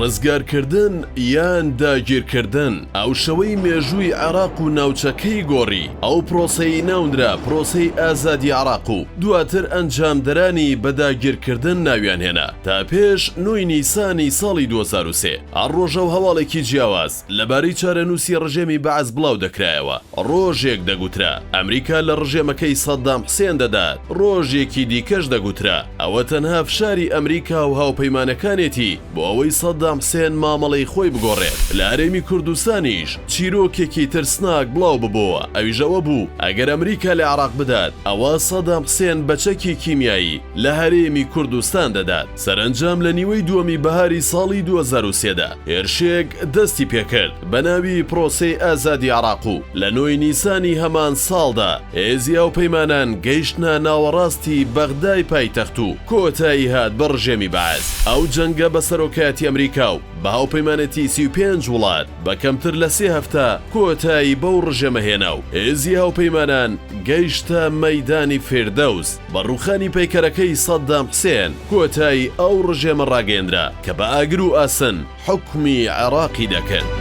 ڕزگارکردن یان داگیرکردن ئەو شەوەی مێژووی عێراق و ناوچەکەی گۆڕی ئەو پرۆسەی ناونرا پرۆسەی ئازادی عێراق و دواتر ئەنجامدەرانی بەداگیرکردن ناویان هێنا تا پێش 9 نیسانی ساڵی 2003 ئەڕۆژە و هەواڵێکی جیاواز لەبارەی چارەنووسی ڕژێمی بەعەز بڵاو دەکرایەوە. ڕۆژێک دەگوترا ئەمریکا لە ڕژێمەکەی سەدام حوسێن دەدات، ڕۆژێکی دیکەش دەگوترا ئەوە تەنها فشاری ئەمریکا و هاوپەیمانەکانێتی بۆ ئەوەی سەدام حوسێن مامەڵەی خۆی بگۆڕێت. لە هەرێمی کوردستانیش چیرۆکێکی ترسناک بڵاو ببووە، ئەویژەوە بوو ئەگەر ئەمریکا لە عێراق بدات ئەوە سەدام حوسێن بەچەکی کیمیایی لە هەرێمی کوردستان دەدات. سەرنجام لە نیوەی دووەمی بەهاری ساڵی 2003دا هێرشێک دەستی پێکرد بە ناوی پرۆسەی ئازادی عێراق و لە 9 نیسانی هەمان ساڵدا هێزی هاوپەیمانان گەیشتنە ناوەڕاستی بەغدای پایتەخت و کۆتایی هات بە ڕژێمی بەعەز. ئەو جەنگە بە سەرۆکایەتی ئەمریکا و بە هاوپەیمانەتی 35 وڵات بە کەمتر لە 3 هەفتە کۆتایی بەو ڕژێمە هێنا و هێزی هاوپەیمانان گەیشتە مەیدانی فێردەوس بە ڕووخانی پەیکەرەکەی سەدام حوسێن کۆتایی ئەو ڕژێمە ڕاگەیەندرا کە بە ئاگر و ئاسن حکمی عێراقی دەکرد.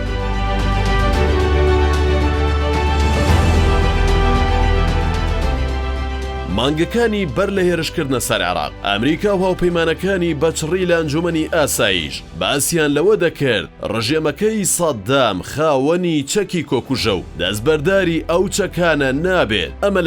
مانگەکانی بەر لە هێرشکردنە سەر عێراق ئەمریکا و هاوپەیمانەکانی بەچڕی لە ئەنجومەنی ئاسایش باسییان لەوە دەکرد ڕژێمەکەی سەدام خاوەنی چەکی کۆکوژە و دەستبەرداری ئەو چەکانە نابێت. ئەمە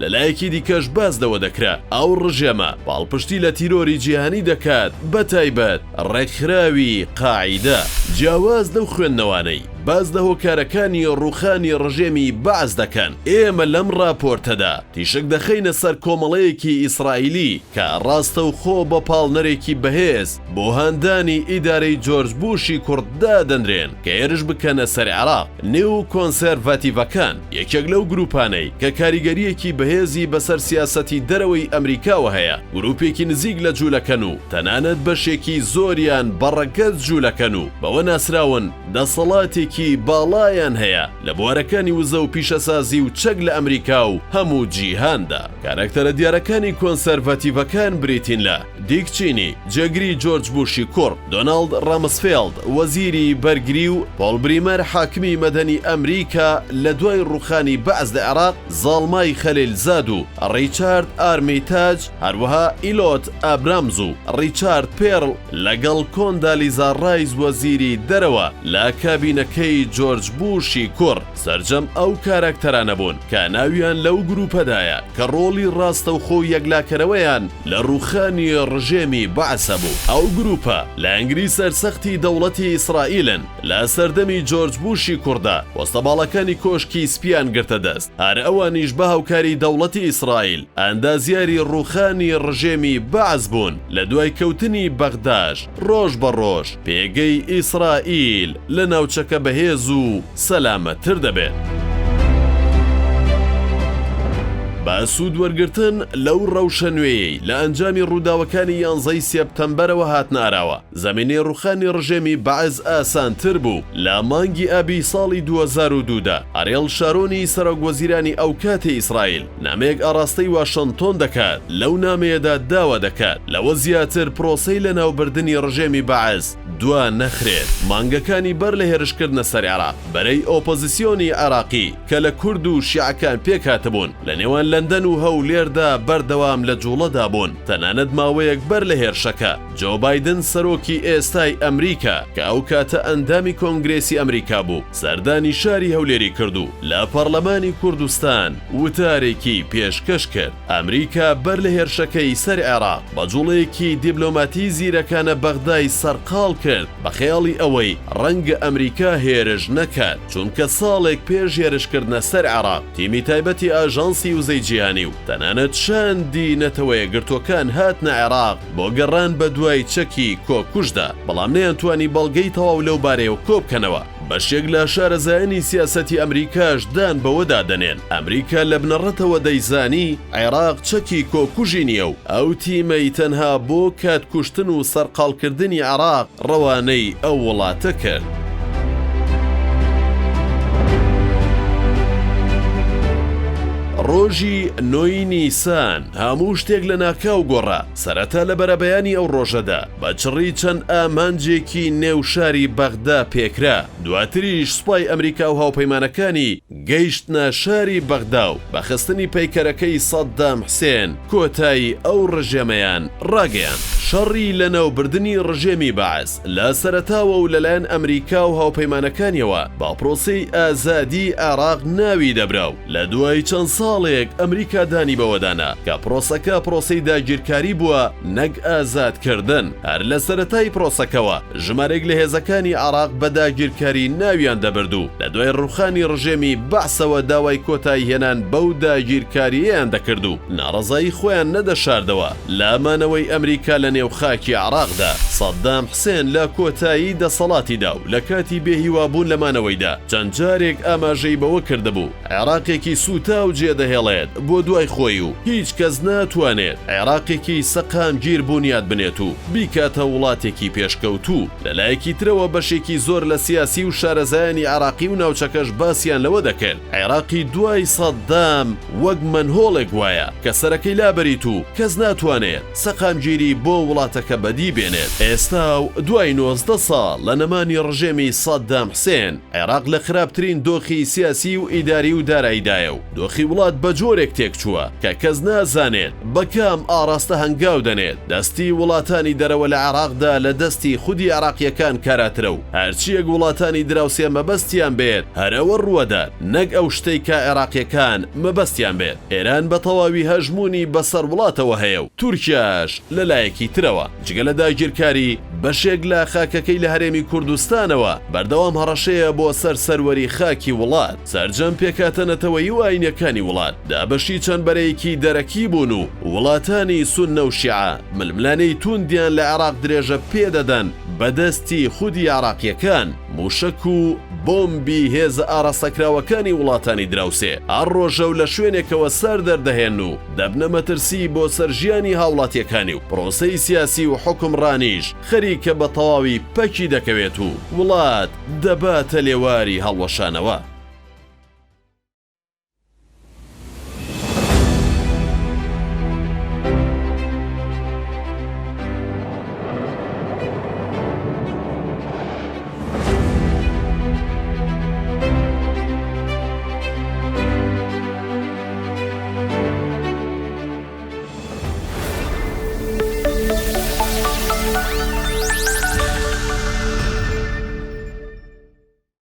لەلایەکی دیکەش باز لەوە دەکرا ئەو ڕژێمە باڵپشتی لە تیرۆری جیهانی دەکات بە تایبەت ڕێکخراوی قاعیدە. جیاواز لەو خوێندنەوانەی باز لە هۆکارەکانی ڕووخانی ڕژێمی بەعەز دەکەن. ئێمە لەم راپۆرتەدا تیشک دەخەینە سەر کۆمەڵەیەکی ئیسرائیلی کە ڕاستە و خۆ بە پاڵنەرێکی بەهێز بۆ هەندانی ئیدارەی جۆرج بوشی کورددا دەنرێن کە هێرش بکەنە سەر عێراق. نێو کۆنسێرڤاتیڤەکان یەکێک لەو گروپانەی کە کاریگەریەکی بەهێزی بەسەر سیاسەتی دەرەوەی ئەمریکاوە هەیە، گروپێکی نزیک لە جوولەکەن و تەنانەت بەشێکی زۆریان بەڕەکەت جوولەکەن و بەوە ناسراون دەسەڵاتێکی باڵایان هەیە لە بوارەکانی وزە و پیشەسازی و چەک لە ئەمریکا و هەموو جیهاندا. کارکتەرە دیارەکانی کۆنسەرڤاتیڤەکان بریتین لە دیک چینی، جێگری جۆرج بوشی کوڕ، دۆناڵد ڕامسفێلد وەزیری بەرگری و پۆڵ بریمەر حاکمی مەدەنی ئەمریکا لە دوای ڕووخانی بەعەز لە عێراق، زاڵمای خەلیلزاد و ڕیچارد ئارمیتاج، هەروەها ئیلۆت ئابرامز و ڕیچارد پێرڵ لەگەڵ کۆندالیزا ڕایز وەزیری دەرەوە لە کابینەکەی جۆرج بوشی کوڕ سەرجەم ئەو کارکتەرانە بوون کە ناویان لەو گروپەدایە کە ڕۆڵی ڕاستەوخۆ یەکلاکەرەوەیان لە ڕووخانی ڕژێمی بەعەسە بوو. ئەو گروپە لە ئەنگری سەرسەختی دەوڵەتی ئیسرائیلن لە سەردەمی جۆرج بوشی کوڕدا وەستەباڵەکانی کۆشکی سپیان گرتە دەست. هەر ئەوانیش بە هاوکاری دەوڵەتی ئیسرائیل ئەندازیاری ڕووخانی ڕژێمی بەعەز بوون. لە دوای کەوتنی بەغداش ڕۆژ بە ڕۆژ پێگەی ئیسرائیل لە ناوچەکە بەهێز و سەلامەتتر دەبێت. بە سوود وەرگرتن لەو ڕەوشە نوێیەی لە ئەنجامی ڕووداوەکانی 11 سێپتەمبەرەوە هاتنە زەمینەی ڕووخانی ڕژێمی بەعەز ئاسانتر بوو. لە مانگی ئابی ساڵی 2002دا ئەریێل شارۆنی سەرۆکوەزیرانی ئەو کاتی ئیسرائیل نامەیەک ئاراستەی واشنتۆن دەکات. لەو نامەیەدا داوا دەکات لەوە زیاتر پرۆسەی لە ناوبردننی ڕژێمی بەعەز دوا نەخرێت. مانگەکانی بەر لە هێرشکردنە سەر عێراق بەرەی ئۆپۆزیسیۆنی عێراقی کە لە کورد و شیعەکان پێکهاتبوون لە نێوان لەندەن و هەولێردا بەردەوام لە جوڵەدا بوون. تەنانەت ماوەیەک بەر لە هێرشەکە جۆ بایدن سەرۆکی ئێستای ئەمریکا کە ئەو کاتە ئەندامی کۆنگرێسی ئەمریکا بوو سەردانی شاری هەولێری کرد و لە پەرلەمانی کوردستان وتارێکی پێشکەش کرد. ئەمریکا بەر لە هێرشەکەی سەر عێراق بە جوڵەیەکی دیبلۆماتی زیرەکانە بەغدای سەرقاڵ کرد بە خەیاڵی ئەوەی ڕەنگە ئەمریکا هێرش نەکات، چونکە ساڵێک پێش هێرشکردنە سەر عێراق تیمی تایبەتی ئاژانسی وزەی جیهانی و تەنانەت شاندی نەتەوەیە گرتوەکان هاتنە عێراق بۆ گەڕان بە دوای چەکی کۆکوژدا، بەڵام نەیانتوانی بەڵگەی تەواو لەو بارەیەوە کۆبکەنەوە. بەشێک لە شارەزایانی سیاسەتی ئەمریکاش دان بەوەدا دەنێن ئەمریکا لە بنەڕەتەوە دەیزانی عێراق چەکی کۆکوژی نییە و ئەو تیمەی تەنها بۆ کاتکوشتن و سەرقاڵکردنی عێراق ڕەوانەی ئەو وڵاتە کرد. ڕۆژی 9 نیسان هەموو شتێک لە ناکاو گۆڕا سەرەتا لە بەرەبەیانی ئەو ڕۆژەدا بەچڕی چەند ئامانجێکی نێو شاری بەغدا پێکرا دواتریش سوپای ئەمریکا و هاوپەیمانەکانی گەیشتنە شاری بەغدا و بە خستنی پەیکەرەکەی سەدام حوسێن کۆتایی ئەو ڕژێمەیان ڕاگەیان شەڕی لەناوبردننی ڕژێمی بەعەس لە سەرەتاوە و لەلایەن ئەمریکا و هاوپەیمانەکانیەوە با پرۆسەی ئازادی عێراق ناوی دەبرا و لە دوای چەند ساڵێک ئەمریکا دانی بەوەدانا کە پرۆسەکە پرۆسەی داگیرکاری بووە نەک ئازادکردن هەر لە سەرەتای پرۆسەکەوە ژمارێک لە هێزەکانی عێراق بە داگیرکاری ناویان دەبرد و لە دوای ڕوخانی ڕژێمی بەعسەوە داوای کۆتایی هێنان بەو داگیرکاریەیان دەکرد و ناڕەزایی خۆیان نەدەشاردەوە لە ئامانەوەی ئەمریکا لە نێو خاکی عێراقدا سەدام حوسێن لە کۆتایی دەسەڵاتیدا و لە کاتی بێهیوابوون لەمانەوەیدا چەند جارێک ئاماژەی بەوە کردبوو عێراقێکی سوتا و جێدەهێڵێت بۆ دوای خۆی و هیچ کەس ناتوانێت عێراقێکی سەقامگیر بنیاد بنێت و بیکاتە وڵاتێکی پێشکەوتوو لەلایەکی ترەوە بەشێکی زۆر لە سیاسی و شارەزایانی عێراقی و ناوچەکەش باسییان لەوە دەکرد عێراقی دوای سەدام وەک منهۆڵێک وایە کە سەرەکەی لابەریت و کەس ناتوانێت سەقامگیری بۆ وڵاتەکە بەدی بێنێت ئێستا و دوای 19 ساڵ لە نەمانی ڕژێمی سەدام حوسێن عێراق لە خراپترین دۆخی سیاسی و ئیداری و داراییدایە و دۆخی وڵات بە جۆرێک تێکچووە کە کەس نازانێت بەکام ئاراستە هەنگاو دەنێت دەستی وڵاتانی دەرەوە لە عێراقدا لە دەستی خودی عێراقیەکان کاراترە و هەرچیەک وڵاتانی دراوسێ مەبەستیان بێت هەرەوە ڕوەدات نەک ئەو شتەی کە عێراقیەکان مەبەستیان بێت ئێران بە تەواوی هەژمونی بەسەر وڵاتەوە هەیە و تورکیاش لەلایەکی ترەوە جگە لە داگیرکاری بەشێک لە خاکەکەی لە هەرێمی کوردستانەوە بەردەوام هەڕەشەیە بۆ سەر سەروەری خاکی وڵات سەرجەم پێکاتەنەتەوەی و ئاینەکانی وڵات دابەشی چەند بەرەیەکی دەرەکی بوون و وڵاتانی سوننە و شیعە ململانەی توندیان لە عێراق درێژە پێدەدەن بەدەستی خودی عێراقیەکان موشک و بۆمبی هێزە ئاراستەکراوەکانی وڵاتانی دراوسێ ئەڕ ڕۆژە و لە شوێنێکەوە سەر دەردەهێن و دەبنە مەترسی بۆ سەرژیانی هاوڵاتیەکانی و پرۆسەی سیاسی و حکمڕانیش خەریکە بە تەواوی پەکی دەکەوێت و وڵات دەباتە لێواری هەڵوەشانەوە.